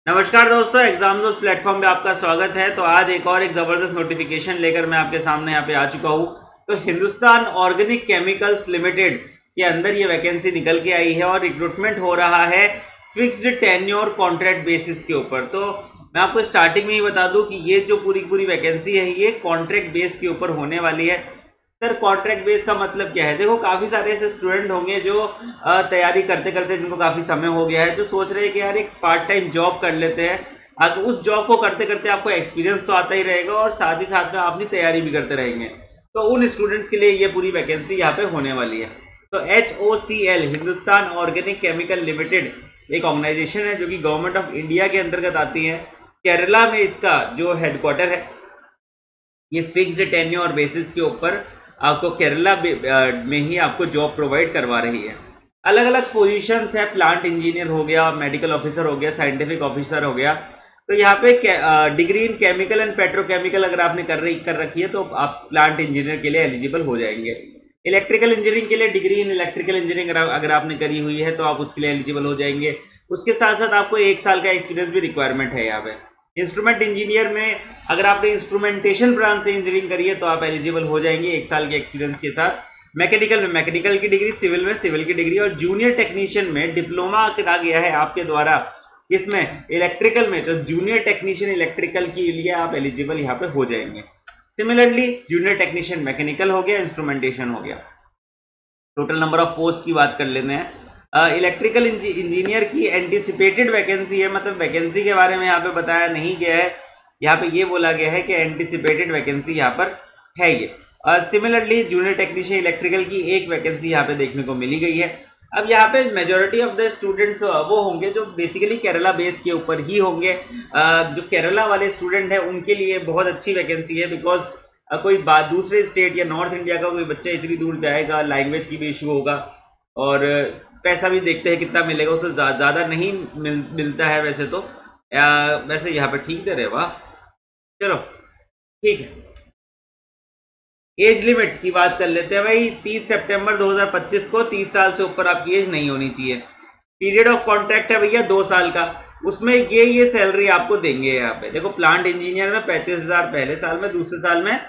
नमस्कार दोस्तों, एग्जाम दोस्त प्लेटफॉर्म पे आपका स्वागत है। तो आज एक ज़बरदस्त नोटिफिकेशन लेकर मैं आपके सामने यहाँ पे आ चुका हूँ। तो हिंदुस्तान ऑर्गेनिक केमिकल्स लिमिटेड के अंदर ये वैकेंसी निकल के आई है और रिक्रूटमेंट हो रहा है फिक्स्ड टेन्योर कॉन्ट्रैक्ट बेसिस के ऊपर। तो मैं आपको स्टार्टिंग में ही बता दूं कि ये जो पूरी वैकेंसी है ये कॉन्ट्रैक्ट बेस के ऊपर होने वाली है। सर कॉन्ट्रैक्ट बेस का मतलब क्या है? देखो, काफ़ी सारे ऐसे स्टूडेंट होंगे जो तैयारी करते करते जिनको काफ़ी समय हो गया है, जो सोच रहे हैं कि यार एक पार्ट टाइम जॉब कर लेते हैं। अब उस जॉब को करते करते आपको एक्सपीरियंस तो आता ही रहेगा और साथ ही साथ में अपनी तैयारी भी करते रहेंगे। तो उन स्टूडेंट्स के लिए ये पूरी वैकेंसी यहाँ पे होने वाली है। तो HOCL Hindustan organic chemical limited एक ऑर्गेनाइजेशन है जो कि गवर्नमेंट ऑफ इंडिया के अंतर्गत आती है। केरला में इसका जो हेडक्वार्टर है, ये फिक्स्ड टेन्योर बेसिस के ऊपर आपको केरला में ही आपको जॉब प्रोवाइड करवा रही है। अलग अलग पोजीशंस है, प्लांट इंजीनियर हो गया, मेडिकल ऑफिसर हो गया, साइंटिफिक ऑफिसर हो गया। तो यहाँ पे degree in chemical and petrochemical अगर आपने कर रखी है तो आप प्लांट इंजीनियर के लिए एलिजिबल हो जाएंगे। इलेक्ट्रिकल इंजीनियरिंग के लिए डिग्री इन इलेक्ट्रिकल इंजीनियरिंग अगर आपने करी हुई है तो आप उसके लिए एलिजिबल हो जाएंगे। उसके साथ साथ आपको 1 साल का एक्सपीरियंस भी रिक्वायरमेंट है यहाँ पे। इंस्ट्रूमेंट इंजीनियर में अगर आपने इंस्ट्रूमेंटेशन ब्रांच से इंजीनियरिंग करी है तो आप एलिजिबल हो जाएंगे 1 साल के एक्सपीरियंस के साथ। मैकेनिकल में मैकेनिकल की डिग्री, सिविल में सिविल की डिग्री और जूनियर टेक्नीशियन में डिप्लोमा करा गया है आपके द्वारा। इसमें इलेक्ट्रिकल में तो जूनियर टेक्नीशियन इलेक्ट्रिकल के लिए आप एलिजिबल यहाँ पे हो जाएंगे। सिमिलरली जूनियर टेक्नीशियन मैकेनिकल हो गया, इंस्ट्रूमेंटेशन हो गया। टोटल नंबर ऑफ पोस्ट की बात कर लेते हैं। इलेक्ट्रिकल इंजीनियर की एंटिसिपेटेड वैकेंसी है, मतलब वैकेंसी के बारे में यहाँ पे बताया नहीं गया है। यहाँ पे ये बोला गया है कि एंटिसिपेटेड वैकेंसी यहाँ पर है ये। सिमिलरली जूनियर टेक्नीशियन इलेक्ट्रिकल की एक वैकेंसी यहाँ पे देखने को मिली गई है। अब यहाँ पे मेजोरिटी ऑफ द स्टूडेंट्स वो होंगे जो बेसिकली केरला बेस के ऊपर ही होंगे। जो केरला वाले स्टूडेंट हैं उनके लिए बहुत अच्छी वैकेंसी है, बिकॉज कोई बात दूसरे स्टेट या नॉर्थ इंडिया का कोई बच्चा इतनी दूर जाएगा, लैंग्वेज की भी इशू होगा और पैसा भी देखते हैं कितना मिलेगा, उससे ज़्यादा नहीं मिलता है वैसे तो। वैसे यहाँ पे ठीक दे रहे, वाह चलो ठीक है। एज लिमिट की बात कर लेते हैं भाई। 30 सितंबर 2025 को 30 साल से ऊपर आपकी एज नहीं होनी चाहिए। पीरियड ऑफ कॉन्ट्रैक्ट है भैया 2 साल का। उसमें ये सैलरी आपको देंगे। यहाँ पे देखो, प्लांट इंजीनियर में 35,000 पहले साल में, दूसरे साल में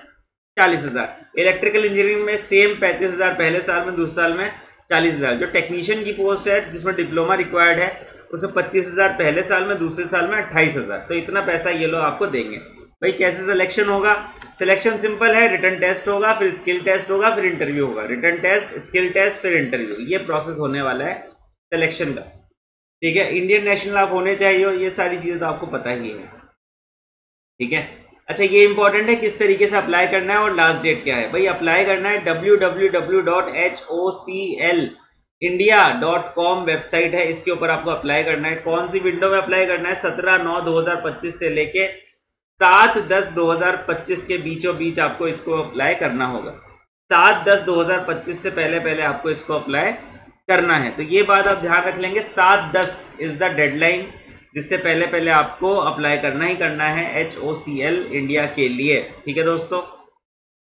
40,000। इलेक्ट्रिकल इंजीनियरिंग में सेम 35,000 पहले साल में, दूसरे साल में 40,000। जो टेक्नीशियन की पोस्ट है जिसमें डिप्लोमा रिक्वायर्ड है उसमें 25,000 पहले साल में, दूसरे साल में 28,000। तो इतना पैसा ये लोग आपको देंगे। भाई कैसे सिलेक्शन होगा? सिलेक्शन सिंपल है, रिटन टेस्ट होगा, फिर स्किल टेस्ट होगा, फिर इंटरव्यू होगा। रिटन टेस्ट, स्किल टेस्ट, फिर इंटरव्यू, ये प्रोसेस होने वाला है सिलेक्शन का। ठीक है, इंडियन नेशनल आप होने चाहिए, ये सारी चीज़ें तो आपको पता ही है। ठीक है, अच्छा ये इंपॉर्टेंट है किस तरीके से अप्लाई करना है और लास्ट डेट क्या है। भाई अप्लाई करना है www.hoclindia.com वेबसाइट है, इसके ऊपर आपको अप्लाई करना है। कौन सी विंडो में अप्लाई करना है? 17/9/2025 से लेके 7/10/2025 के बीचों बीच आपको इसको अप्लाई करना होगा। 7/10/2025 से पहले आपको इसको अप्लाई करना है। तो ये बात आप ध्यान रख लेंगे, 7/10 इज द डेडलाइन, जिससे पहले आपको अप्लाई करना ही करना है HOCL इंडिया के लिए। ठीक है दोस्तों,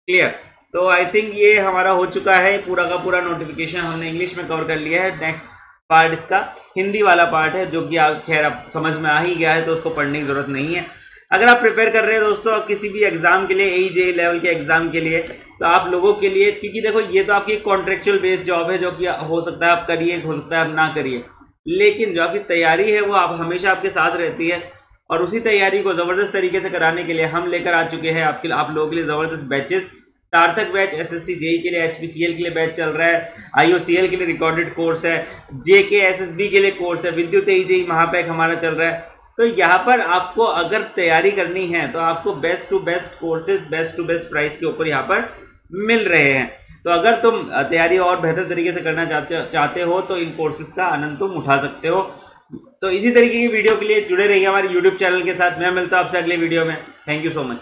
क्लियर? तो आई थिंक ये हमारा हो चुका है, पूरा का पूरा नोटिफिकेशन हमने इंग्लिश में कवर कर लिया है। नेक्स्ट पार्ट इसका हिंदी वाला पार्ट है, जो कि खैर अब समझ में आ ही गया है तो उसको पढ़ने की जरूरत नहीं है। अगर आप प्रिपेयर कर रहे हैं दोस्तों किसी भी एग्जाम के लिए, AE लेवल के एग्जाम के लिए, तो आप लोगों के लिए, क्योंकि देखो ये तो आपकी कॉन्ट्रेक्चुअल बेस्ड जॉब है जो कि हो सकता है आप करिए, हो सकता है आप ना करिए, लेकिन जो आपकी तैयारी है वो आप हमेशा आपके साथ रहती है। और उसी तैयारी को ज़बरदस्त तरीके से कराने के लिए हम लेकर आ चुके हैं आप लोगों के लिए ज़बरदस्त बैचेस। सार्थक बैच SSC JEE के लिए, HPCL के लिए बैच चल रहा है, IOCL के लिए रिकॉर्डेड कोर्स है, JK SSB के लिए कोर्स है, विद्युत JEE महापैक हमारा चल रहा है। तो यहाँ पर आपको अगर तैयारी करनी है तो आपको best to best courses, best to best price के ऊपर यहाँ पर मिल रहे हैं। तो अगर तुम तैयारी और बेहतर तरीके से करना चाहते हो तो इन कोर्सेज का आनंद तुम उठा सकते हो। तो इसी तरीके की वीडियो के लिए जुड़े रहिए हमारे YouTube चैनल के साथ। मैं मिलता हूँ आपसे अगले वीडियो में। Thank you so much.